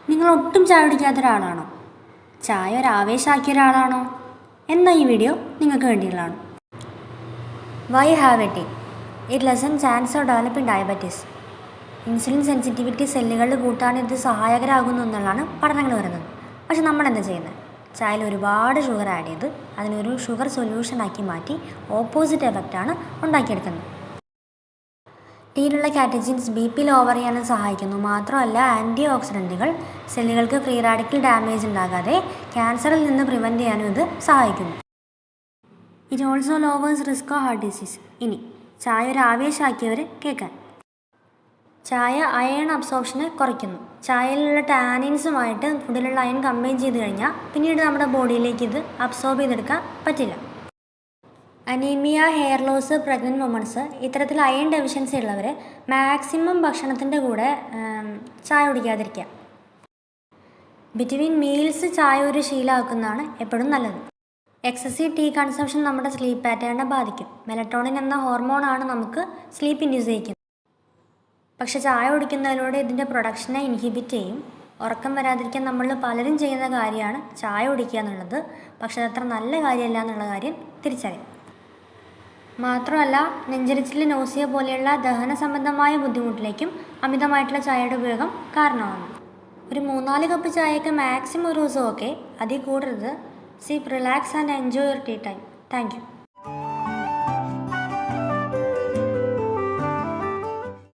നിങ്ങൾ ഒട്ടും ചായ കുടിക്കാത്ത ഒരാളാണോ? ചായ ഒരു ആവേശമാക്കിയ ഒരാളാണോ? എന്നാൽ ഈ വീഡിയോ നിങ്ങൾക്ക് വേണ്ടിയുള്ളതാണ്. Why have a tea? It lessen chance of developing diabetes. Insulin sensitivity സെല്ലുകളിൽ കൂട്ടാൻ ഇത് സഹായകരമാകുന്നു എന്നുള്ളതാണ് പഠനങ്ങൾ വരുന്നത്. പക്ഷെ നമ്മളെന്താ ചെയ്യുന്നത്? ചായയിൽ ഒരുപാട് ഷുഗർ ആഡ് ചെയ്ത് അതിനൊരു ഷുഗർ സൊല്യൂഷനാക്കി മാറ്റി ഓപ്പോസിറ്റ് എഫക്റ്റാണ് ഉണ്ടാക്കിയെടുക്കുന്നത്. ടീയിലുള്ള കാറ്റജിൻസ് BP ലോവർ ചെയ്യാനും സഹായിക്കുന്നു. മാത്രമല്ല ആൻറ്റി ഓക്സിഡൻറ്റുകൾ സെല്ലുകൾക്ക് ഫ്രീ റാഡിക്കൽ ഡാമേജ് ഉണ്ടാകാതെ ക്യാൻസറിൽ നിന്ന് പ്രിവെൻറ്റ് ചെയ്യാനും ഇത് സഹായിക്കുന്നു. It also lowers risk of heart disease. ഇനി ചായ ഒരു ആവേശമാക്കിയവർ കേൾക്കാൻ. ചായ അയൺ അബ്സോർപ്ഷനെ കുറയ്ക്കുന്നു. ചായയിലുള്ള ടാനിൻസുമായിട്ട് ഫുഡിലുള്ള അയൺ കമ്പൈൻ ചെയ്ത് കഴിഞ്ഞാൽ പിന്നീട് നമ്മുടെ ബോഡിയിലേക്ക് ഇത് അബ്സോർബ് ചെയ്തെടുക്കാൻ പറ്റില്ല. Anaemia, hair loss, pregnant womens, ഇത്തരത്തിൽ അയൺ ഡെഫിഷ്യൻസി ഉള്ളവർ മാക്സിമം ഭക്ഷണത്തിൻ്റെ കൂടെ ചായ കുടിക്കാതിരിക്കുക. ബിറ്റ്വീൻ മീൽസ് ചായ ഒരു ശീലമാക്കുന്നതാണ് എപ്പോഴും നല്ലത്. എക്സസീവ് ടീ കൺസംഷൻ നമ്മുടെ സ്ലീപ്പ് പാറ്റേണിനെ ബാധിക്കും. മെലറ്റോണിൻ എന്ന ഹോർമോണാണ് നമുക്ക് സ്ലീപ്പ് ഇൻഡ്യൂസ് ചെയ്യിക്കുന്നത്. പക്ഷെ ചായ കുടിക്കുന്നതിലൂടെ ഇതിൻ്റെ പ്രൊഡക്ഷനെ ഇൻഹിബിറ്റ് ചെയ്യും. ഉറക്കം വരാതിരിക്കാൻ നമ്മൾ പലരും ചെയ്യുന്ന കാര്യമാണ് ചായ കുടിക്കുക എന്നുള്ളത്. പക്ഷെ അതത്ര നല്ല കാര്യമല്ല എന്നുള്ള കാര്യം തിരിച്ചറിയാം. മാത്രമല്ല നെഞ്ചരിച്ചിൽ, നോസിയ പോലെയുള്ള ദഹന സംബന്ധമായ ബുദ്ധിമുട്ടിലേക്കും അമിതമായിട്ടുള്ള ചായയുടെ ഉപയോഗം കാരണമാണ്. ഒരു 3-4 കപ്പ് ചായയൊക്കെ മാക്സിമം ഒരു ദിവസം ഓക്കെ, അതിൽ കൂടരുത്. Sip, relax and enjoy your tea time. Thank U.